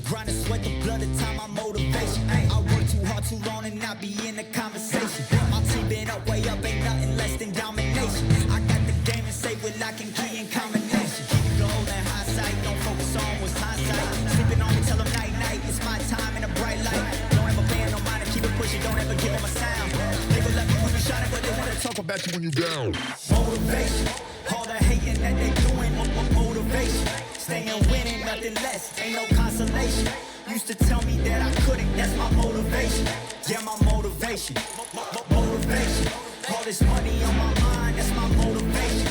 Grind and sweat the blood, the time my motivation. I work too hard too long and not be in the conversation. My team been up, way up, ain't nothing less than domination. I got the game and say with lock and key in combination. Keep it gold and high sight, don't focus on what's hindsight. Sleeping on me, tell them night night, it's my time in a bright light. Don't ever pay no mind and keep it pushing, don't ever give them a sound. They gon' let me when you shining, but they wanna talk about you when you down. Motivation, all the hating that they doing, motivation. Staying winning, nothing less, ain't no consolation. Used to tell me that I couldn't, that's my motivation. Yeah, my motivation, motivation. All this money on my mind, that's my motivation.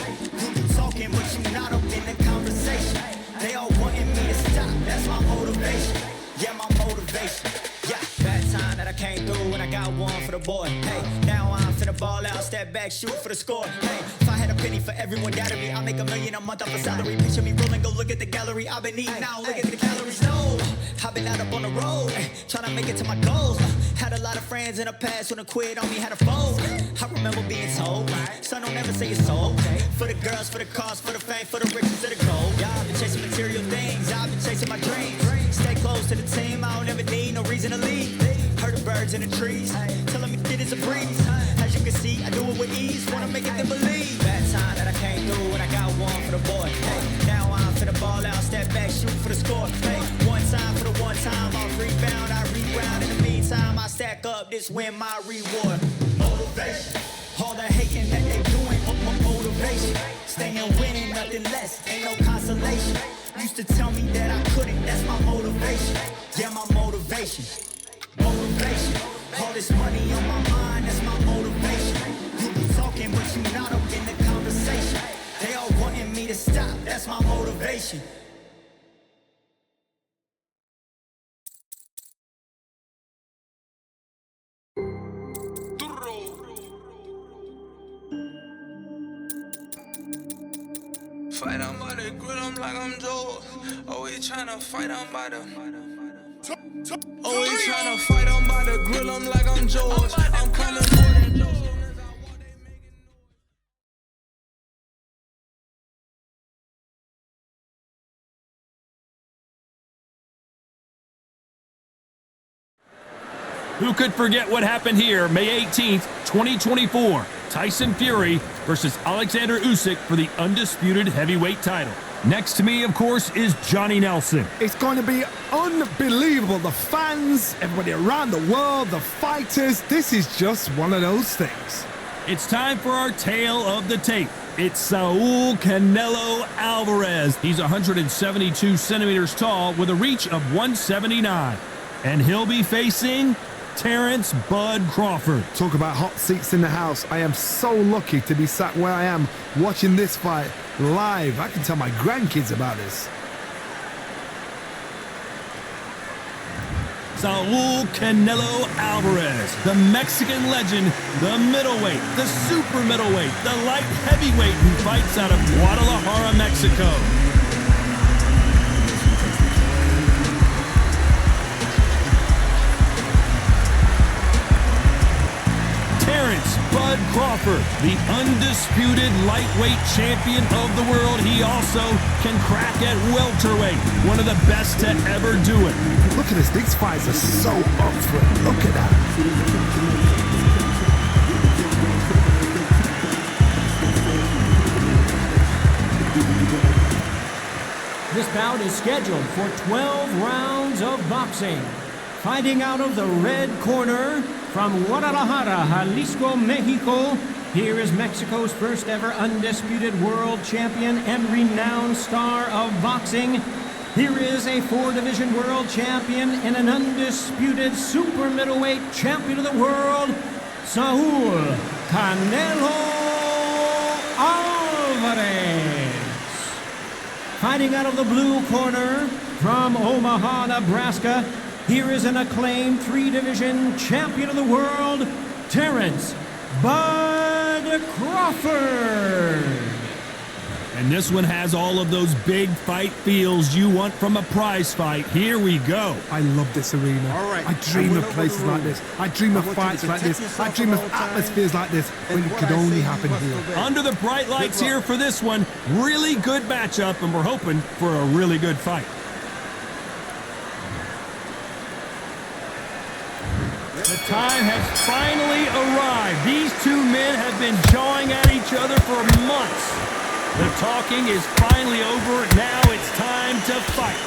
You talking, but you not up in the conversation. They all wanting me to stop, that's my motivation. Yeah, my motivation. Yeah, bad time that I came through and I got one for the boy. Hey, now I'm finna ball out, step back, shoot for the score. Hey, if I had a penny for everyone doubted me, I'll make $1 million a month off a salary. Picture me rolling, go look at the gallery. I've been eating now, look at the calories. No, I've been out up on the road, trying to make it to my goals. Had a lot of friends in the past when I quit on me, had a fold. I remember being told, son, don't ever say it's sold. For the girls, for the cars, for the fame, for the riches, for the gold. Y'all been chasing material things, I've been chasing my dreams. Stay close to the team, I don't ever need no reason to leave. Heard the birds in the trees, telling me it is a breeze. As you can see, I do it with ease, wanna make it them believe. Bad time that I came through and I got one for the boy. Hey, now I'm finna ball out, step back, shoot for the score. Hey, one time for the one time, I'll rebound, I rebound. In the meantime, I stack up, this win my reward. Motivation, all the hating that they doing, motivation. Staying winning, nothing less, ain't no consolation. Used to tell me that I couldn't, that's my motivation. Yeah, my motivation, motivation. All this money on my mind, that's my motivation. You be talking, but you not up in the conversation. They all wanting me to stop, that's my motivation. Fight on by the grill, I'm like I'm Joe. Always tryna fight on by the. Always tryna fight on by the grill, I'm like I'm George. I'm coming for that Joe. Who could forget what happened here May 18th, 2024? Tyson Fury versus Alexander Usyk for the Undisputed Heavyweight title. Next to me, of course, is Johnny Nelson. It's going to be unbelievable. The fans, everybody around the world, the fighters, this is just one of those things. It's time for our tale of the tape. It's Saul Canelo Alvarez. He's 172 centimeters tall with a reach of 179. And he'll be facing Terrence Bud Crawford. Talk about hot seats in the house. I am so lucky to be sat where I am watching this fight live. I can tell my grandkids about this. Saul Canelo Alvarez, the Mexican legend, the middleweight, the super middleweight, the light heavyweight who fights out of Guadalajara, Mexico. Terrence Bud Crawford, the undisputed lightweight champion of the world. He also can crack at welterweight, one of the best to ever do it. Look at this, these fights are so up for it. Look at that. This bout is scheduled for 12 rounds of boxing. Fighting out of the red corner, from Guadalajara, Jalisco, Mexico, here is Mexico's first ever undisputed world champion and renowned star of boxing. Here is a 4-division world champion and an undisputed super middleweight champion of the world, Saul Canelo Alvarez. Fighting out of the blue corner, from Omaha, Nebraska, here is an acclaimed 3-division champion of the world, Terrence Bud Crawford. And this one has all of those big fight feels you want from a prize fight. Here we go. I love this arena. All right. I dream of places like this. I dream of fights like this. I dream of atmospheres like this when it could only happen here. Under the bright lights here for this one, really good matchup, and we're hoping for a really good fight. The time has finally arrived. These two men have been jawing at each other for months. The talking is finally over. Now it's time to fight.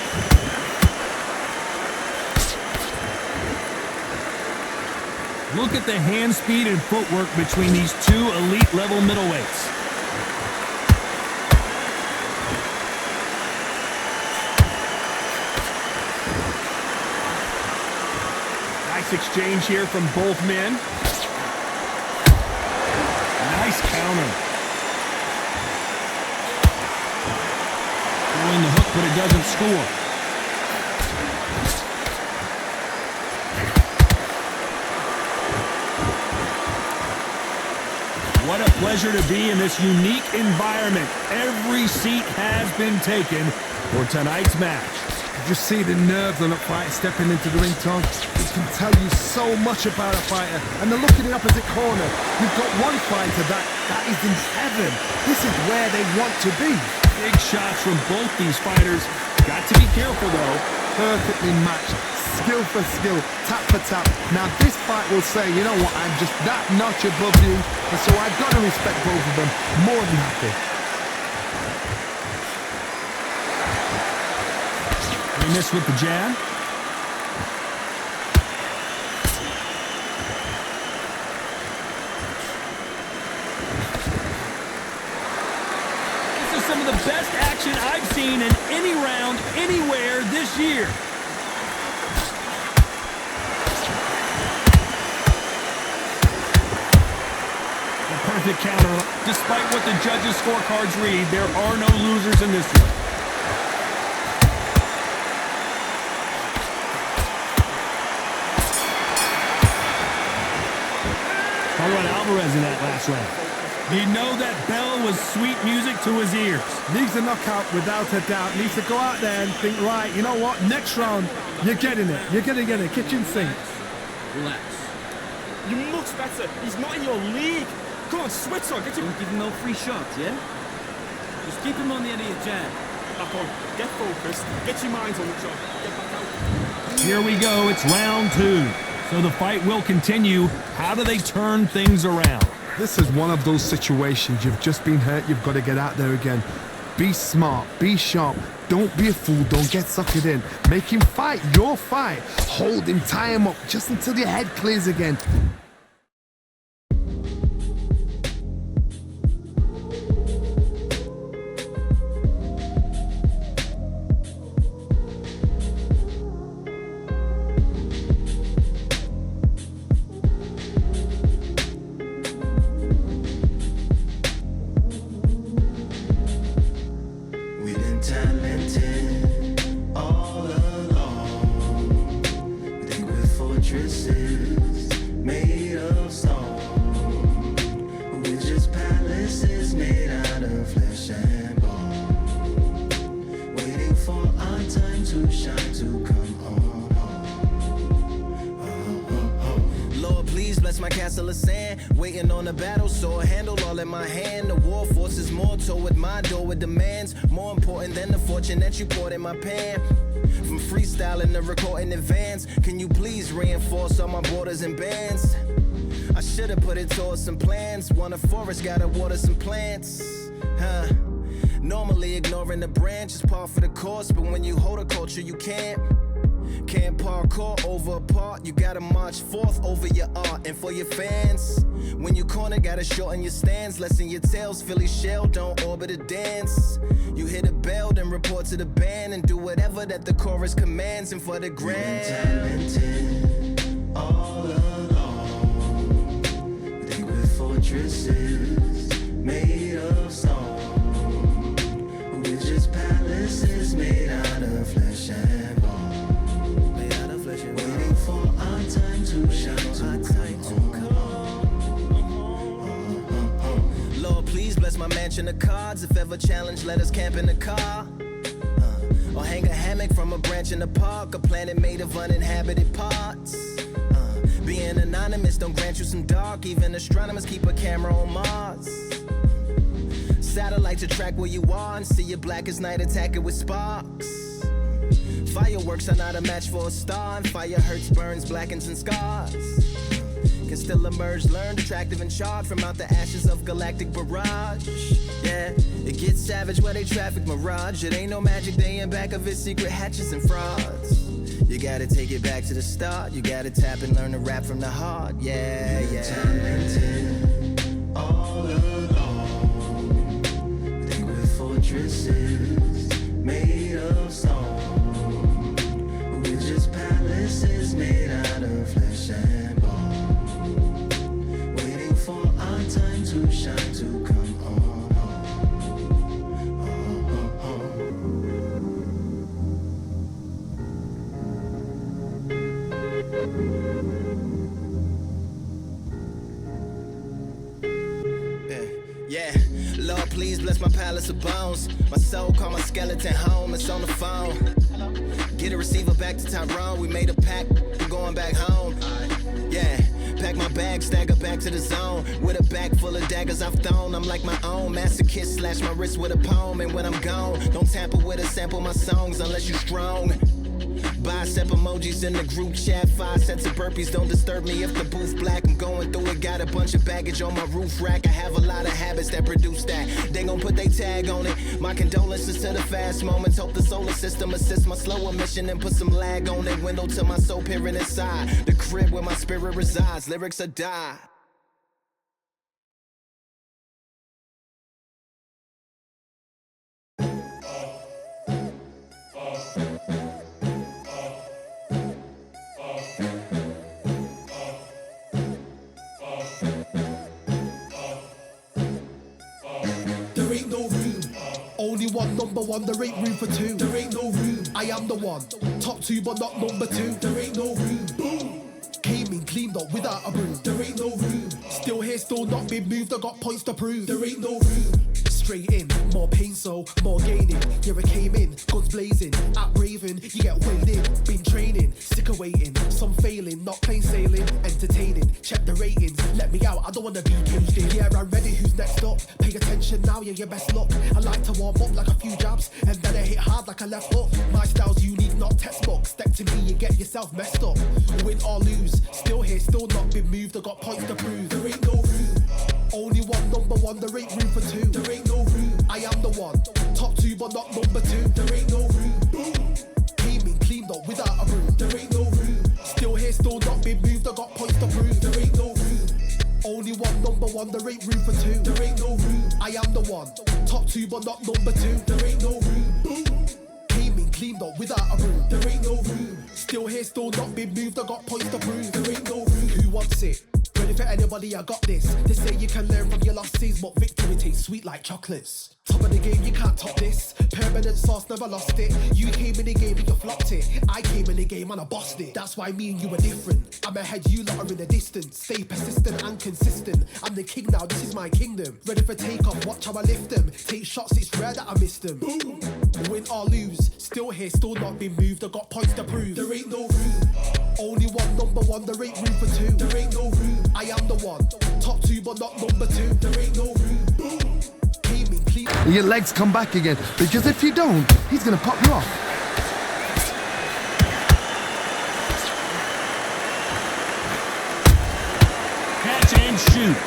Look at the hand speed and footwork between these two elite level middleweights. Nice exchange here from both men. Nice counter. Throwing the hook, but it doesn't score. What a pleasure to be in this unique environment. Every seat has been taken for tonight's match. You just see the nerves on a fighter stepping into the ring, Tom. It can tell you so much about a fighter. And the look in the opposite corner. You've got one fighter that is in heaven. This is where they want to be. Big shots from both these fighters. Got to be careful, though. Perfectly matched. Skill for skill, tap for tap. Now this fight will say, you know what, I'm just that notch above you, and so I've got to respect both of them more than happy. They missed with the jab. This is some of the best action I've seen in any round, anywhere this year. Perfect counter. Despite what the judges' scorecards read, there are no losers in this one. Talk about Alvarez in that last round. You know that bell was sweet music to his ears. Needs a knockout without a doubt. Needs to go out there and think, right, you know what, next round, you're getting it. You're going to get it. Kitchen sink. Relax. You're much better. He's not in your league. Come on, switch on. Get him. Don't give him no free shots, yeah? Just keep him on the end of your jab. Back on. Get focused. Get your minds on the job. Get back out. Here we go. It's round 2. So the fight will continue. How do they turn things around? This is one of those situations. You've just been hurt. You've got to get out there again. Be smart. Be sharp. Don't be a fool. Don't get suckered in. Make him fight your fight. Hold him. Tie him up just until your head clears again. My castle of sand, waiting on a battle sword, handle all in my hand. The war forces more toward my door with demands more important than the fortune that you poured in my pan. From freestyling to recording advance, can you please reinforce all my borders and bands? I should have put it towards some plans. Want a forest, gotta water some plants. Normally ignoring the branch is par for the course, but when you hold a culture you can't parkour over a part. You gotta march forth over your art. And for your fans, when you corner, gotta shorten your stance. Lessen your tails, Philly shell, don't orbit a dance. You hit a bell, then report to the band and do whatever that the chorus commands. And for the grand, talented all along. Think with fortresses made of stone. We're just palaces made out of flesh and bone. Waiting for our time to shine, Lord, please bless my mansion of cards. If ever challenged, let us camp in the car. Or hang a hammock from a branch in the park. A planet made of uninhabited parts. Being anonymous don't grant you some dark. Even astronomers keep a camera on Mars. Satellite to track where you are and see your black as night, attack it with sparks. Fire fireworks are not a match for a star, and fire hurts, burns, blackens, and scars. Can still emerge, learned, attractive, and charred from out the ashes of galactic barrage. Yeah, it gets savage where they traffic mirage. It ain't no magic, they in back of it, secret hatches and frauds. You gotta take it back to the start. You gotta tap and learn to rap from the heart. Yeah, yeah. Talented, all alone. Think we're fortresses made of stone. We're just palaces made out of flesh and bone. Waiting for our time to shine, to come on. Yeah, Lord, please bless my palace of bones. My soul call my skeleton home, it's on the phone. Get a receiver back to Tyrone. We made a pact, we're going back home. Yeah, pack my bag, stagger back to the zone. With a bag full of daggers I've thrown. I'm like my own masochist, slash my wrist with a poem. And when I'm gone, don't tamper with or sample my songs unless you strong. Bicep emojis in the group chat, 5 sets of burpees, don't disturb me if the booth black. I'm going through it, got a bunch of baggage on my roof rack. I have a lot of habits that produce that. They gon' put they tag on it. My condolences to the fast moments. Hope the solar system assists my slower mission and put some lag on it. Window to my soul peering inside the crib where my spirit resides. Lyrics are die. There ain't no room. Only one number one, there ain't room for two. There ain't no room. I am the one. Top two, but not number two. There ain't no room. Boom. Came in, cleaned up without a broom. There ain't no room. Still here, still not been moved. I got points to prove. There ain't no room. Straight in, more pain, so more gaining. Yeah, I came in, guns blazing, at raving, you get weighed in. Been training, sick of waiting, some failing, not plain sailing, entertaining. Check the ratings, let me out, I don't wanna be caged in. Yeah, I'm ready, who's next up? Pay attention now, yeah, your best luck. I like to warm up like a few jabs, and then I hit hard like a left hook. My style's unique, not textbook. Step to me, you get yourself messed up. Win or lose, still here, still not been moved. I got points to prove. There ain't no room. Only one number one, there ain't room for two. There ain't no room. I am the one. Top two, but not number two. There ain't no room. Boom. Came in, cleaned up without a broom. There ain't no room. Still here, still not been moved. I got points to prove. There ain't no room. Only one number one, there ain't room for two. There ain't no room. I am the one. Top two, but not number two. There ain't no room. Boom. Came in, cleaned up without a broom. There ain't no room. Still here, still not been moved. I got points to prove. There ain't no room. Who wants it? Ready for anybody, I got this. They say you can learn from your losses, but victory tastes sweet like chocolates. Top of the game, you can't top this. Permanent sauce, never lost it. You came in the game and you flopped it. I came in the game and I bossed it. That's why me and you are different. I'm ahead, you lot are in the distance. Stay persistent and consistent. I'm the king now, this is my kingdom. Ready for takeoff, watch how I lift them. Take shots, it's rare that I miss them. Boom. Win or lose, still here, still not been moved. I got points to prove. There ain't no room. Only one number one, there ain't room for two. There ain't no room. I am the one. Top two, but not number two. There ain't no room. Boom. Came in clean. Your legs come back again, because if you don't, he's gonna pop you off. Catch and shoot.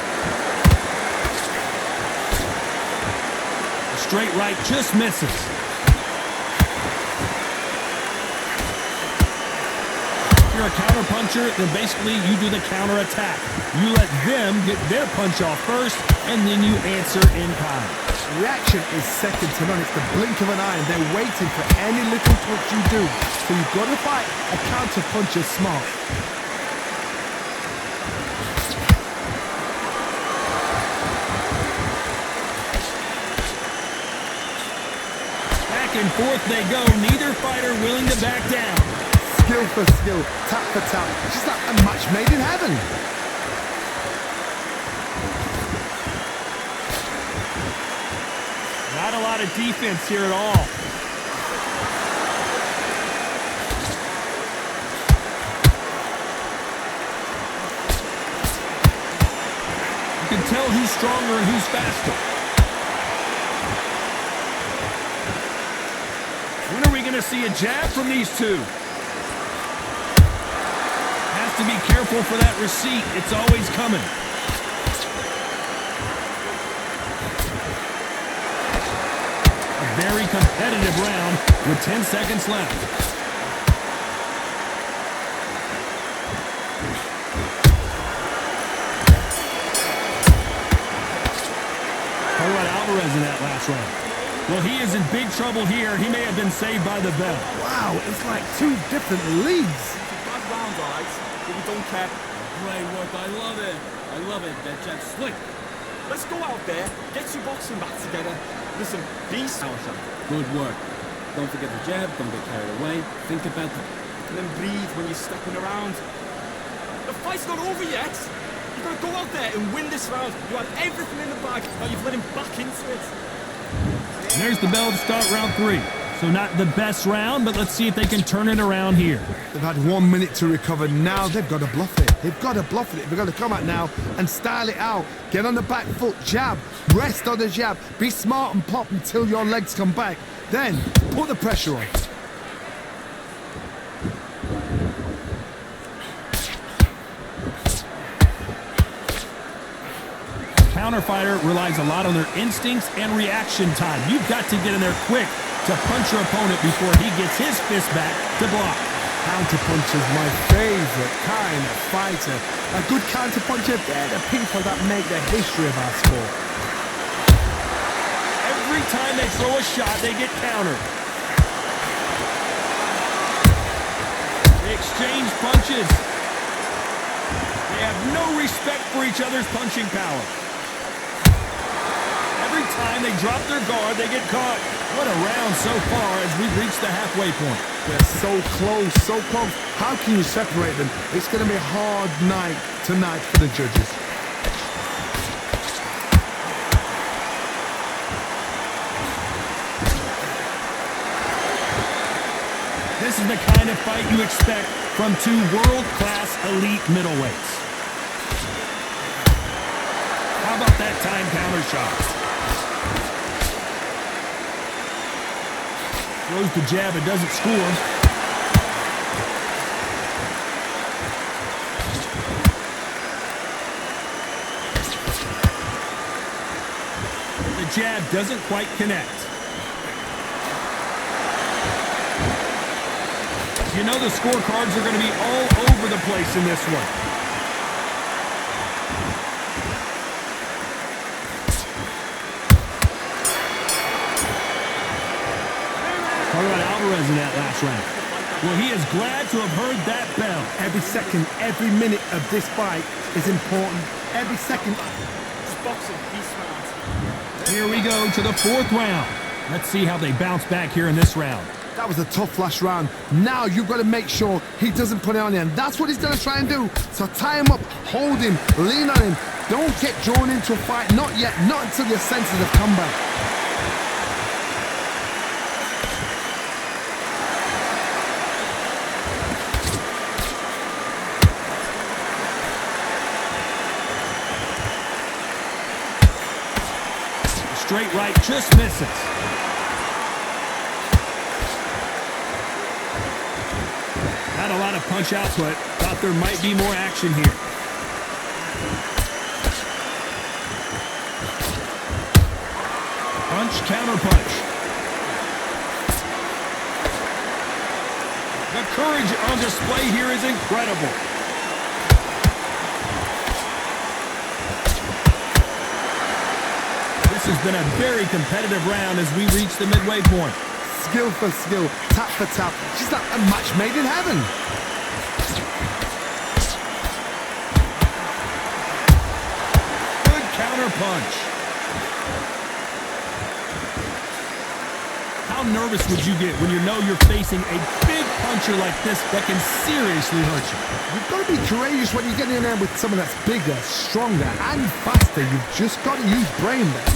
A straight right just misses. If you're a counter puncher, then basically you do the counter attack. You let them get their punch off first, and then you answer in kind. Reaction is second to none. It's the blink of an eye, and they're waiting for any little touch you do. So you've got to fight a counter puncher smart. Back and forth they go, neither fighter willing to back down. Skill for skill, tap for tap. Just like a match made in heaven. Not a lot of defense here at all. You can tell who's stronger and who's faster. When are we going to to see a jab from these two. Has to be careful for that receipt. It's always coming. A very competitive round with 10 seconds left. Alvarez in that last round. Well, he is in big trouble here. He may have been saved by the bell. Wow, it's like two different leagues. Bad round, all right, but we don't care. Great work. I love it. I love it. That jab's slick. Let's go out there, get your boxing back together. Listen, be power shot. Good work. Don't forget the jab. Don't get carried away. Think about the... And then breathe when you're stepping around. The fight's not over yet. You've got to go out there and win this round. You had everything in the bag. Now you've let him back into it. There's the bell to start round 3. So not the best round, but let's see if they can turn it around here. They've had 1 minute to recover. Now they've got to bluff it. They've got to bluff it. They've got to come out now and style it out. Get on the back foot, jab, rest on the jab. Be smart and pop until your legs come back. Then put the pressure on. Counterfighter relies a lot on their instincts and reaction time. You've got to get in there quick to punch your opponent before he gets his fist back to block. Counterpunch is my favorite kind of fighter. A good counterpuncher, they're the people that make the history of our sport. Every time they throw a shot, they get countered. They exchange punches. They have no respect for each other's punching power. Every time they drop their guard, they get caught. What a round so far as we've reached the halfway point. They're so close, so close. How can you separate them? It's going to be a hard night tonight for the judges. This is the kind of fight you expect from two world-class elite middleweights. How about that time counter shot? Throws the jab, it doesn't score. The jab doesn't quite connect. You know the scorecards are going to be all over the place in this one. What about Alvarez in that last round? Well, he is glad to have heard that bell. Every second, every minute of this fight is important. Every second. Just boxing, be smart. Here we go to the 4th round. Let's see how they bounce back here in this round. That was a tough last round. Now you've got to make sure he doesn't put it on you, and that's what he's going to try and do. So tie him up, hold him, lean on him. Don't get drawn into a fight. Not yet. Not until your senses have come back. Straight right just misses. Not a lot of punch output. Thought there might be more action here. Punch, counter punch. The courage on display here is incredible. This has been a very competitive round as we reach the midway point. Skill for skill, tap for tap. She's like a match made in heaven. Good counter punch. How nervous would you get when you know you're facing a big puncher like this that can seriously hurt you? You've got to be courageous when you get in there with someone that's bigger, stronger, and faster. You've just got to use brain there.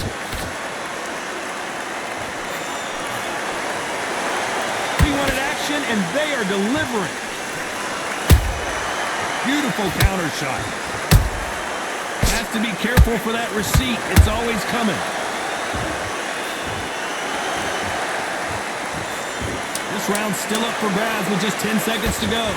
We wanted action, and they are delivering. Beautiful counter shot. Has to be careful for that receipt. It's always coming. This This round's still up for grabs with just 10 seconds to go.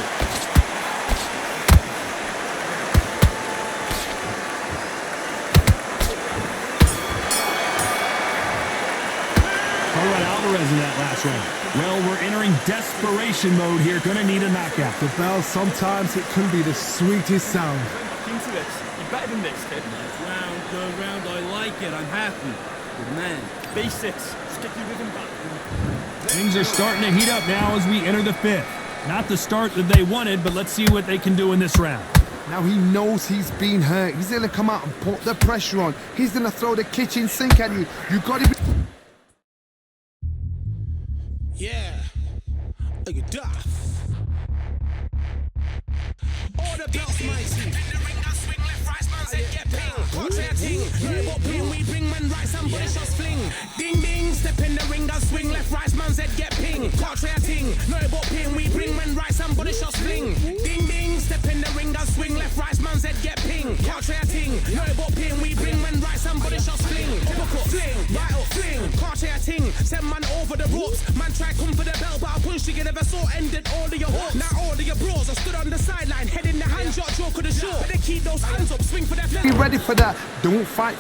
Alvarez in that last round. Well, we're entering desperation mode here. Gonna need a knockout. The bell, sometimes it can be the sweetest sound. Into this. You're better than this, kid. Round, go round, I like it. I'm happy. Good man. Basics. Just get your rhythm back. Things are starting to heat up now as we enter the fifth. Not the start that they wanted, but let's see what they can do in this round. Now he knows he's been hurt. He's gonna come out and put the pressure on. He's gonna throw the kitchen sink at you. You gotta be... Yeah, look at that. All the belts, mighty. In the ring, I swing left, right, man, say get ping. Watch that thing. Robot ping, we bring man right, somebody shots fling. Ding ding, step in the ring, I swing left, right, man, said get ping. Watch that thing. Robot ping, we bring man right, somebody shots fling. Ding ding, step in the ring, I swing left, right, man, said get ping. Watch that thing. Robot ping, we bring man right, somebody shots fling. Uppercut, fling, right up, fling. Watch that thing. Send man over the ropes. Man try come for the belt, but I punched you never saw. Ended all of your hopes. Now all of your bros are stood on the sideline, head in the hand shot, joke of the show. Better keep those hands up, swing for that. Be ready for that. Don't fight.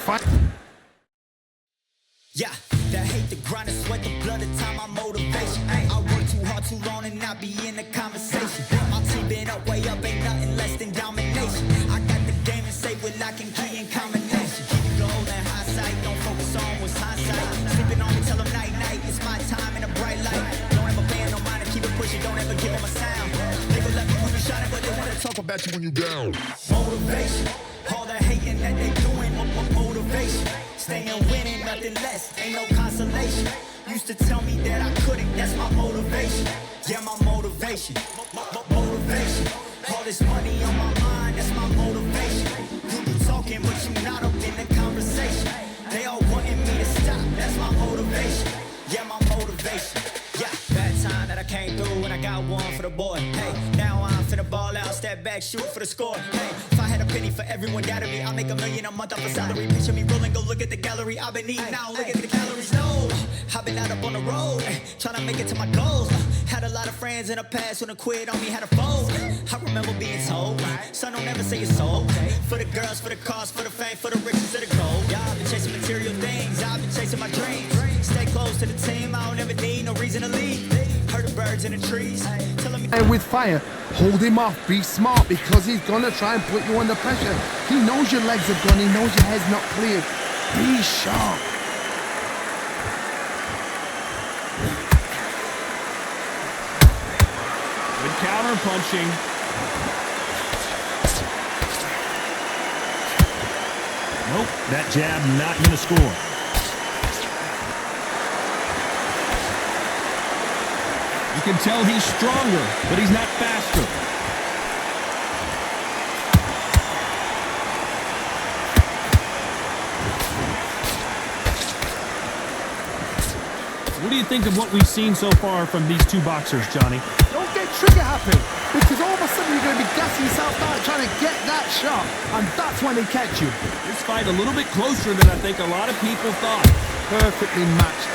Yeah, that hate, the grind, the sweat, the blood, the time, my motivation. I work too hard, too long, and not be in the conversation. My team been up, way up, ain't nothing less than domination. I got the game and say we're locking key in combination. Keep it gold and high sight, don't focus on what's hindsight. Sleeping on me, tell them night, night, it's my time in a bright light. Don't ever pay no mind and keep it pushing, don't ever give them a sound. They will let me when you shining, but they wanna talk about you when you down. Motivation, all the hating that they doing, motivation. Staying winning, nothing less, ain't no consolation. Used to tell me that I couldn't, that's my motivation. Yeah, my motivation, motivation. All this money on my mind, that's my motivation. You be talking, but you not up in the conversation. They all wanting me to stop, that's my motivation. Yeah, my motivation. Yeah, bad time that I came through and I got one for the boy. Hey, now I'm finna ball out, step back, shoot for the score. Hey, if I had a penny for everyone doubted me, I'll make $1 million a month off a salary. Picture me rolling, go look at the gallery. I've been eating now, look at the calories. No, I've been out up on the road, trying to make it to my goals. Had a lot of friends in the past when I quit on me, had a fold. I remember being told, son, don't ever say it's so. For the girls, for the cars, for the fame, for the riches, for the gold. Yeah, I've been chasing material things, I've been chasing my dreams. Stay close to the team, I don't ever need no reason to leave. Heard the birds in the trees, telling me. And with fire, hold him off, be smart, because he's gonna try and put you under pressure. He knows your legs have gone, he knows your head's not clear. Be sharp. Good counter punching. Nope, that jab not gonna score. You can tell he's stronger, but he's not faster. What do you think of what we've seen so far from these two boxers, Johnny? Don't get trigger happy, because all of a sudden you're going to be gassing yourself out trying to get that shot, and that's when they catch you. This fight a little bit closer than I think a lot of people thought. Perfectly matched,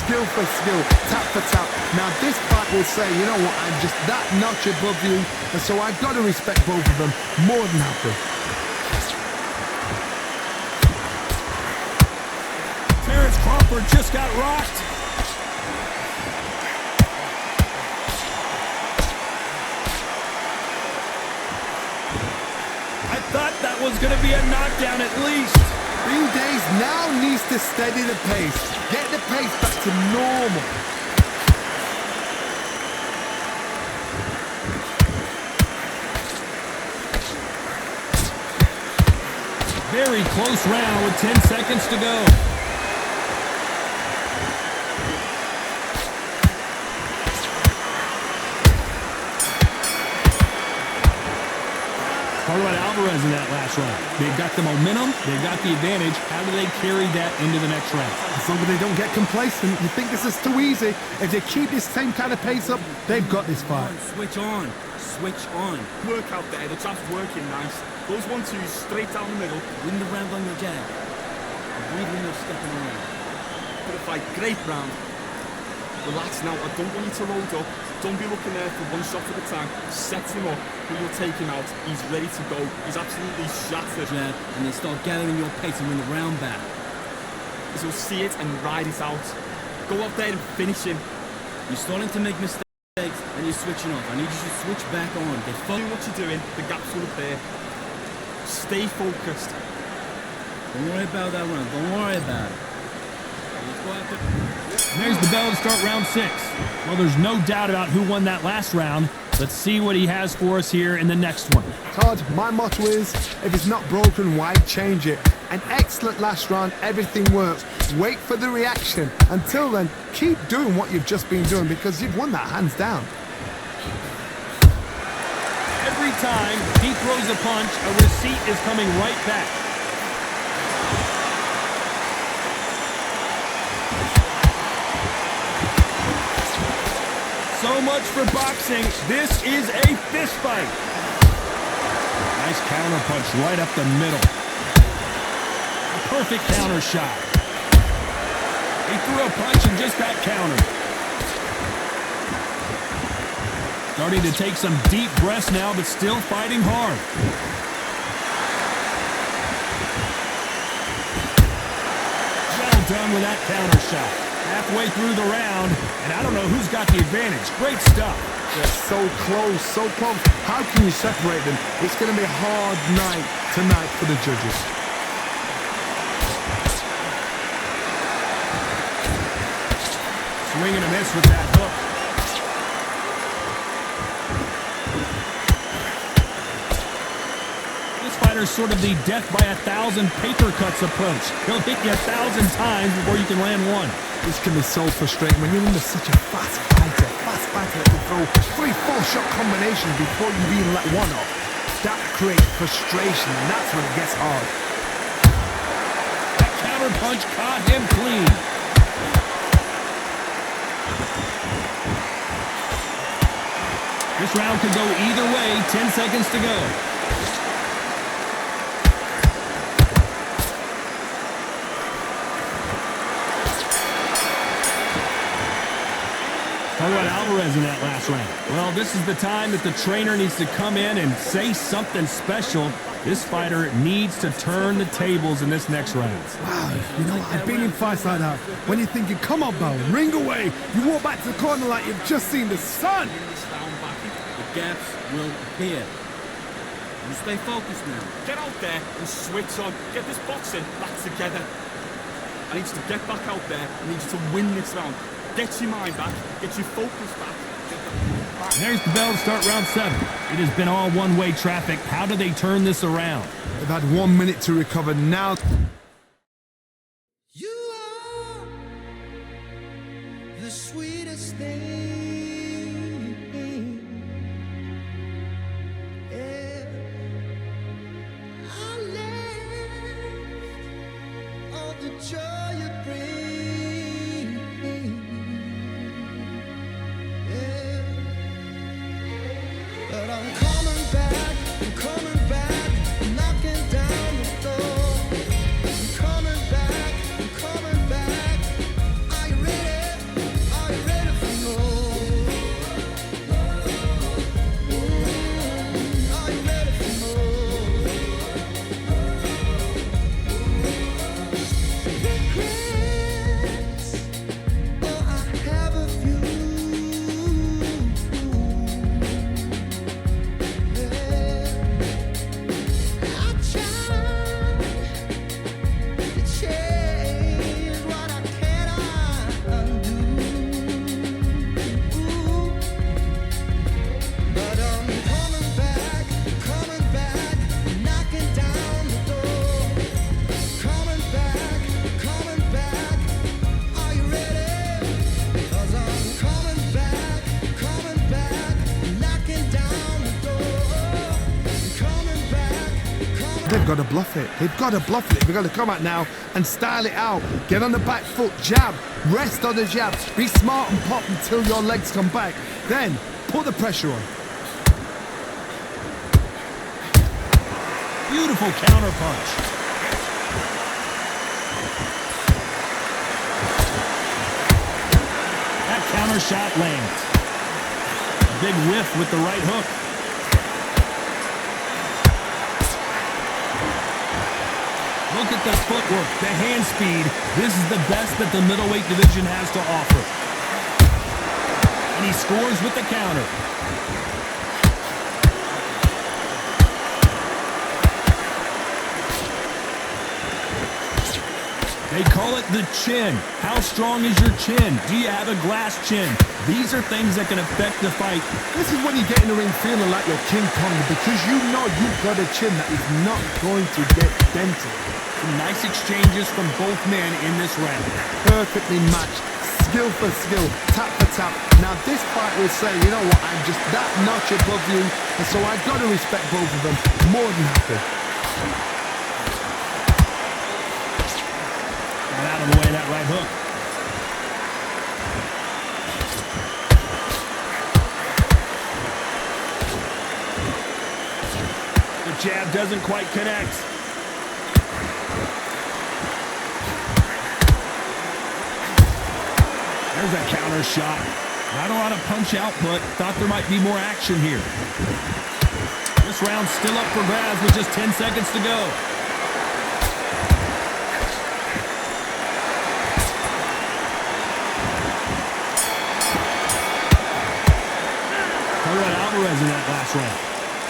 skill for skill, tap for tap. Now this fight will say, you know what, I'm just that notch above you, and so I've got to respect both of them more than happy. Terrence Crawford just got rocked. Thought that was going to be a knockdown at least. Green Days now needs to steady the pace. Get the pace back to normal. Very close round with 10 seconds to go. Talk about Alvarez in that last round. They've got the momentum, they've got the advantage. How do they carry that into the next round? As long as they don't get complacent, you think this is too easy. If they keep this same kind of pace up, they've got this fight. Switch on. Switch on. Work out there, the jab's working nice. Those 1-2s straight down the middle. Win the round on your jab. Breathe when you're stepping around. Good fight, great round. Relax now. I don't want you to load up. Don't be looking there for one shot at a time. Set him up. You'll take him out. He's ready to go. He's absolutely shattered. Jab, and then start gathering your pace and win the round back. So you'll see it and ride it out. Go out there and finish him. You're starting to make mistakes and you're switching off. I need you to switch back on. Get Do what you're doing. The gap's full up there. Stay focused. Don't worry about that round. Don't worry about it. Let's go after. There's the bell to start round 6. Well, there's no doubt about who won that last round. Let's see what he has for us here in the next one. Todd, my motto is, if it's not broken, why change it? An excellent last round, everything works. Wait for the reaction. Until then, keep doing what you've just been doing because you've won that hands down. Every time he throws a punch, a receipt is coming right back. So much for boxing. This is a fist fight. Nice counter punch right up the middle. A perfect counter shot. He threw a punch and just got countered. Starting to take some deep breaths now, but still fighting hard. Well done with that counter shot. Halfway through the round, and I don't know who's got the advantage. Great stuff. They're so close, so close. How can you separate them? It's going to be a hard night tonight for the judges. Swing and a miss with that hook. This fighter's sort of the death by 1,000 paper cuts approach. He'll hit you 1,000 times before you can land one. This can be so frustrating when you're under such a fast fighter that can throw 3-4 shot combinations before you even let one off. That creates frustration, and that's when it gets hard. That counter punch caught him clean. This round could go either way. 10 seconds to go. How about Alvarez in that last round? Well, this is the time that the trainer needs to come in and say something special. This fighter needs to turn the tables in this next round. Wow, you know, I've been in fights like that. When you're thinking, come on, Bell, ring away. You walk back to the corner like you've just seen the sun. The gaps will appear. You stay focused now. Get out there and switch on. Get this boxing back together. I need you to get back out there. I need you to win this round. Get your mind back. Get your focus back. There's the bell to start round 7. It has been all one-way traffic. How do they turn this around? They've had 1 minute to recover now. You are the sweetest thing. Yeah. I left all the joy you bring. Yeah. But I'm coming back, knocking down the door. I'm coming back. Are you ready? Are you ready for more? Are you ready for more? Regrets, oh, I have a few. They've got to bluff it. They've got to bluff it. They've got to come out now and style it out. Get on the back foot, jab, rest on the jab. Be smart and pop until your legs come back. Then put the pressure on. Beautiful counter punch. That counter shot lands. A big whiff with the right hook. Look at the footwork, the hand speed. This is the best that the middleweight division has to offer. And he scores with the counter. They call it the chin. How strong is your chin? Do you have a glass chin? These are things that can affect the fight. This is when you get in the ring feeling like you're King Kong because you know you've got a chin that is not going to get dented. Some nice exchanges from both men in this round. Perfectly matched. Skill for skill, tap for tap. Now this fight will say, you know what, I'm just that notch above you, and so I've got to respect both of them. More than happy. Got out of the way of that right hook. The jab doesn't quite connect. There's a counter shot. Not a lot of punch output. Thought there might be more action here. This round's still up for grabs with just 10 seconds to go. Alvarez in that last round.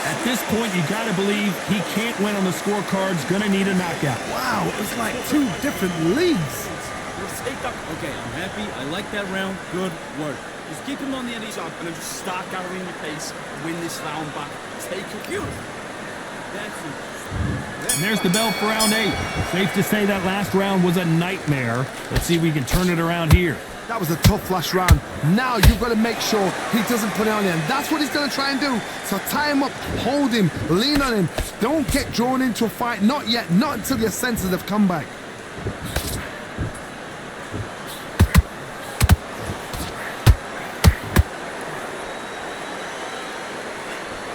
At this point, you got to believe he can't win on the scorecards. Going to need a knockout. Wow, it's like two different leagues. Okay, I'm happy. I like that round. Good work. Just keep him on the edge And then just start gathering your pace, win this round back, take a cue. That's it. And there's the bell for round 8. Safe to say that last round was a nightmare. Let's see if we can turn it around here. That was a tough last round. Now you've got to make sure he doesn't put it on you. And that's what he's going to try and do. So tie him up, hold him, lean on him. Don't get drawn into a fight. Not yet. Not until your senses have come back.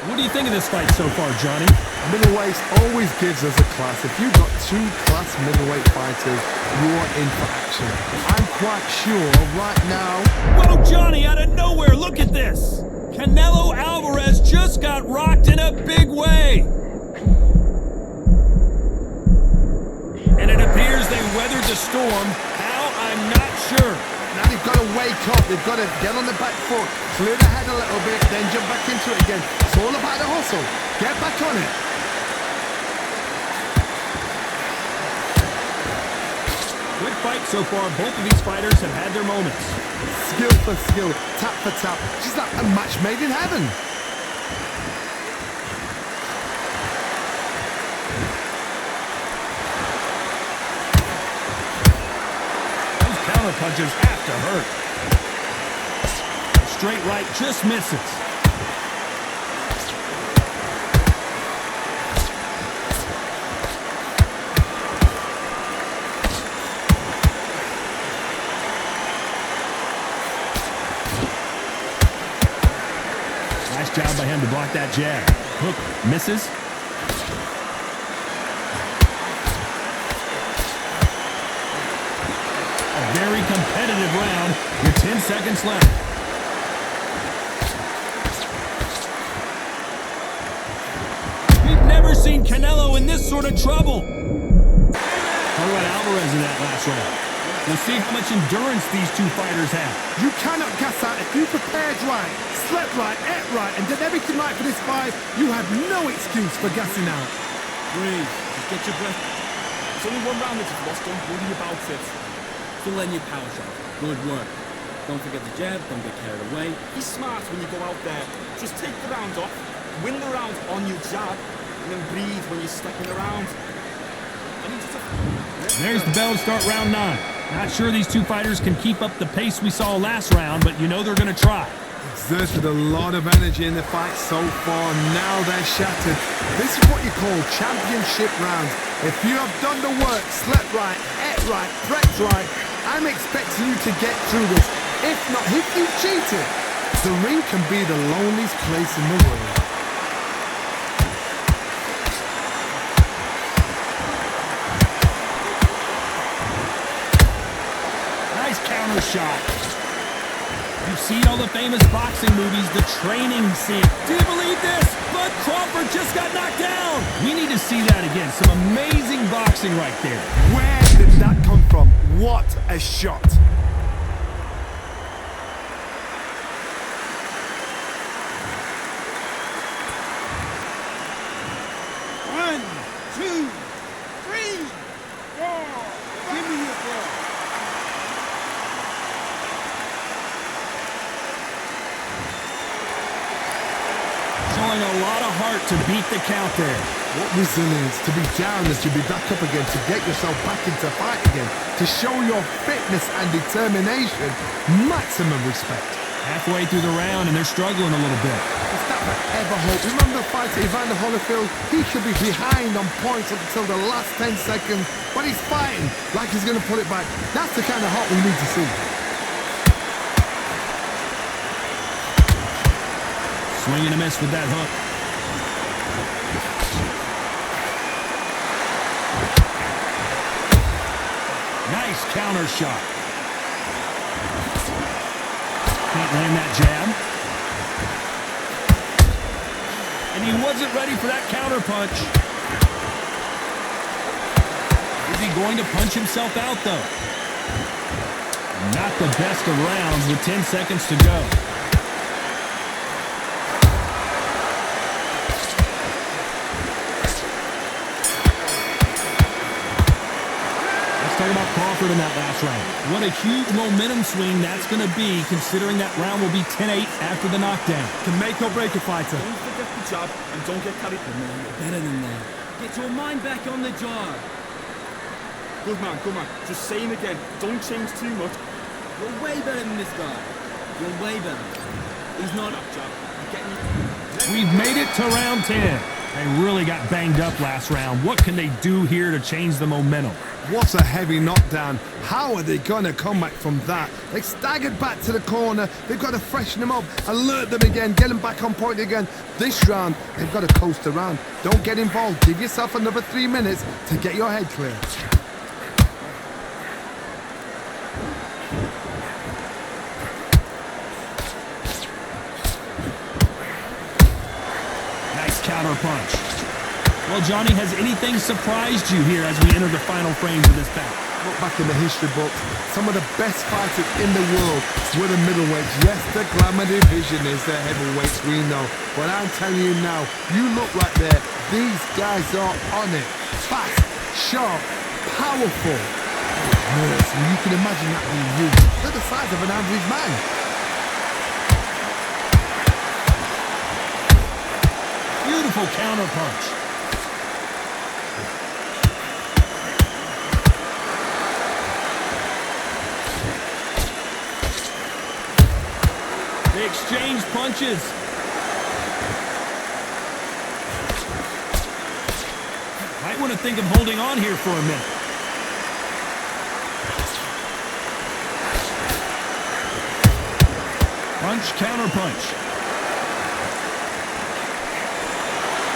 What do you think of this fight so far, Johnny? Middleweight always gives us a class. If you've got two class middleweight fighters, you're in for action. I'm quite sure right now... Whoa, Johnny, out of nowhere, look at this! Canelo Alvarez just got rocked in a big way! And it appears they weathered the storm. How? I'm not sure. Now they've got to wake up. They've got to get on the back foot, clear the head a little bit, then jump back into it again. It's all about the hustle. Get back on it. Good fight so far. Both of these fighters have had their moments. Skill for skill, tap for tap. Just like a match made in heaven. Those counter punches have to hurt. Straight right just misses. Nice job by him to block that jab. Hook misses. A very competitive round with 10 seconds left. We've never seen Canelo in this sort of trouble. How about Alvarez in that last round? We'll see how much endurance these two fighters have. You cannot gas out if you prepared right, slept right, ate right, and did everything right for this fight. You have no excuse for gassing out. Breathe. Just get your breath. It's only one round that you've lost, don't worry about it. Still letting your power shot. Good work. Don't forget the jab. Don't get carried away. Be smart when you go out there. Just take the round off, win the round on your jab, and then breathe when you're stepping around. There's the bell to start round 9. Not sure these two fighters can keep up the pace we saw last round, but you know they're going to try. Exerted a lot of energy in the fight so far. Now they're shattered. This is what you call championship rounds. If you have done the work, slept right, ate right, prepped right, I'm expecting you to get through this. If not, if you cheated, the ring can be the loneliest place in the world. Nice counter shot. seen all the famous boxing movies, the training scene. Do you believe this? Bud Crawford just got knocked down. We need to see that again. Some amazing boxing right there. Where did that come from? What a shot. One, two, three, four. Give me your ball. Showing a lot of heart to beat the count there. What resilience to be down as you be back up again, to get yourself back into fight again, to show your fitness and determination. Maximum respect. Halfway through the round and they're struggling a little bit. If that were ever hope, remember the fight to Evander Holyfield? He should be behind on points up until the last 10 seconds, but he's fighting like he's going to pull it back. That's the kind of heart we need to see. Swing and a miss with that hook. Nice counter shot. Can't land that jab. And he wasn't ready for that counter punch. Is he going to punch himself out, though? Not the best of rounds with 10 seconds to go. Talk about Crawford in that last round. What a huge momentum swing that's going to be, considering that round will be 10-8 after the knockdown. Can make or break a fighter. Don't forget the jab and don't get carried. You're better than that. Get your mind back on the job. Good man, good man. Just saying again, don't change too much. You're way better than this guy. You're way better. He's not That jab. You're getting We've made it to round 10. They really got banged up last round. What can they do here to change the momentum? What a heavy knockdown. How are they going to come back from that? They staggered back to the corner. They've got to freshen them up, alert them again, get them back on point again. This round, they've got to coast around. Don't get involved. Give yourself another 3 minutes to get your head clear. Nice counter punch. Well, Johnny, has anything surprised you here as we enter the final frames of this bout? Look back in the history books, some of the best fighters in the world were the middleweights. Yes, the glamour division is the heavyweights, we know. But I'm telling you now, you look right there, these guys are on it. Fast, sharp, powerful. Yes, and you can imagine that being you. They're the size of an average man. Beautiful counter punch. They exchange punches. Might want to think of holding on here for a minute. Punch, counter punch.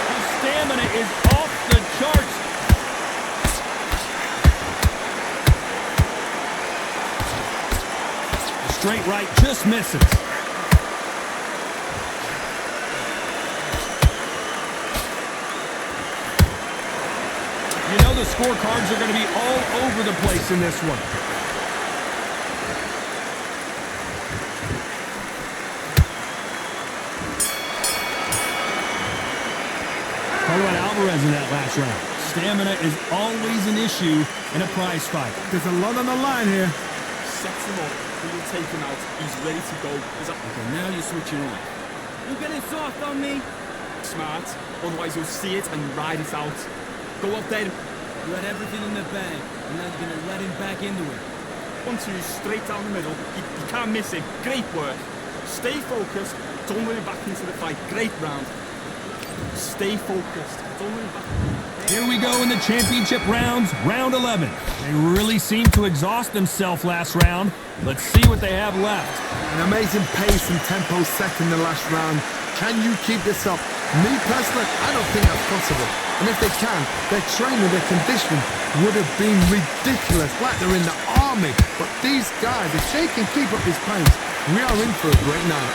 His stamina is off the charts. The straight right just misses. You know the scorecards are going to be all over the place in this one. Talk about Alvarez in that last round. Stamina is always an issue in a prize fight. There's a lot on the line here. sets him up. He will take him out. He's ready to go. Okay, now you're switching on. You're getting soft on me. Smart. Otherwise you'll see it and ride it out. Go up there. You had everything in the bag, and now you're gonna let him back into it. 1-2, straight down the middle. You can't miss him. Great work. Stay focused. Don't let him back into the fight. Great round. Stay focused. Don't let him back. Here we go in the championship rounds, round 11. They really seemed to exhaust themselves last round. Let's see what they have left. An amazing pace and tempo set in the last round. Can you keep this up? Me personally, I don't think that's possible. And if they can, their training, their conditioning would have been ridiculous, like they're in the army. But these guys, if they can keep up this pace, We are in for a great night.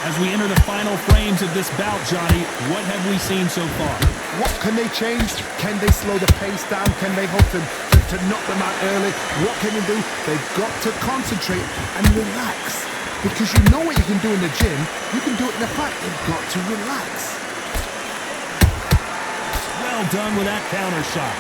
As we enter the final frames of this bout, Johnny, what have we seen so far? What can they change? Can they slow the pace down? Can they hope to knock them out early? What can they do? They've got to concentrate and relax. Because you know what you can do in the gym, you can do it in the fight. They've got to relax. Well done with that counter shot.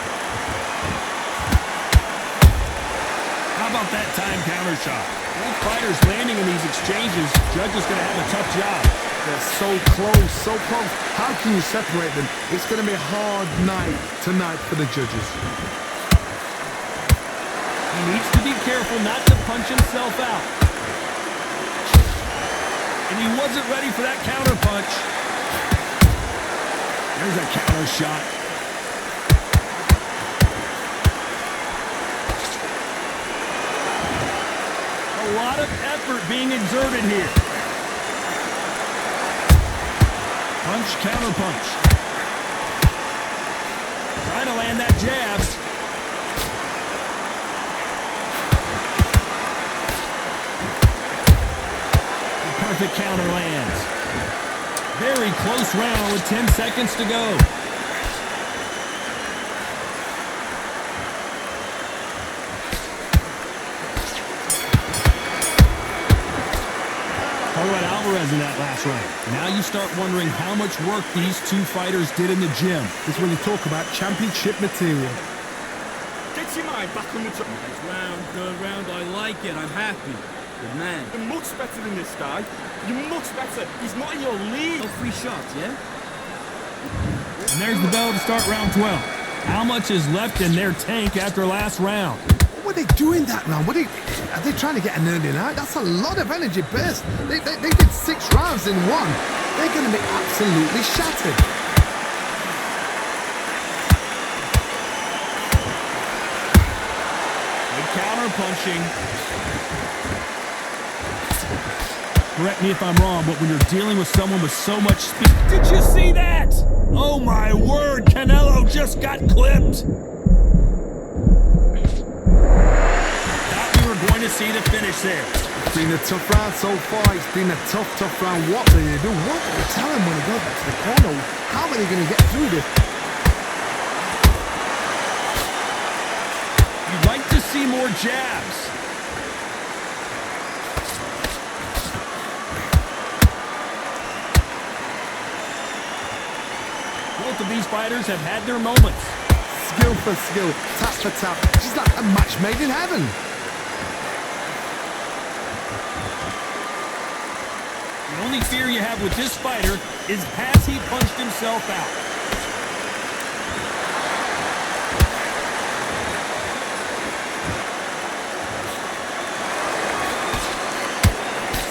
How about that time counter shot? Both fighters landing in these exchanges. Judge is going to have a tough job. They're so close, so close. How can you separate them? It's going to be a hard night tonight for the judges. He needs to be careful not to punch himself out. And he wasn't ready for that counter punch. There's a counter shot. A lot of effort being exerted here. Punch, counter punch. Trying to land that jab. Perfect counter lands. Very close round with 10 seconds to go. Talk about Alvarez in that last round. Now you start wondering how much work these two fighters did in the gym. This is when you talk about championship material. Get your mind back on the top. Nice round, good round. I like it. I'm happy. Good man. You're much better than this guy. You're much better. He's not in your league. No free shots, yeah? And there's the bell to start round 12. How much is left in their tank after last round? What are they doing that round? Are they trying to get an early night? That's a lot of energy burst. They did 6 rounds in one. They're going to be absolutely shattered. Good counter punching. Correct me if I'm wrong, but when you're dealing with someone with so much speed... Did you see that? Oh my word, Canelo just got clipped. Thought we were going to see the finish there. It's been a tough round so far. It's been a tough round. What do they do? What do they tell them when they go back to the corner? How are they going to get through this? You'd like to see more jabs. Both of these fighters have had their moments. Skill for skill, tap for tap. It's like a match made in heaven. The only fear you have with this fighter is has he punched himself out?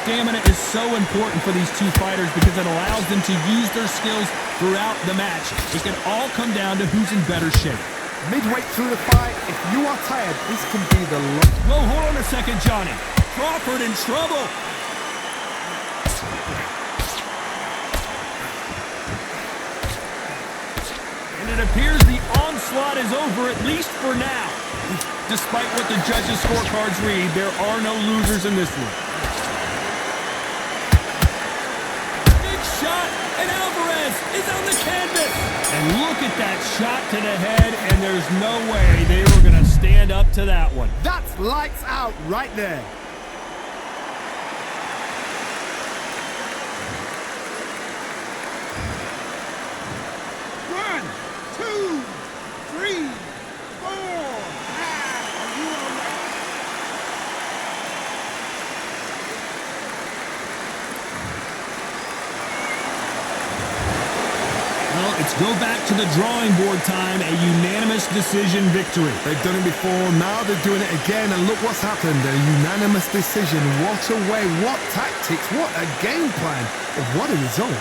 Stamina is so important for these two fighters because it allows them to use their skills throughout the match. It can all come down to who's in better shape. Midway through the fight, if you are tired, this can be the last. Whoa, hold on a second, Johnny. Crawford in trouble. And it appears the onslaught is over, at least for now. Despite what the judges' scorecards read, there are no losers in this one. And Alvarez is on the canvas. And look at that shot to the head, and there's no way they were going to stand up to that one. That's lights out right there. One, two, three, four. Are you all right? Well, it's go back to the drawing board time, a unanimous decision victory. They've done it before, now they're doing it again, and look what's happened. A unanimous decision. What a way, what tactics, what a game plan, and what a result.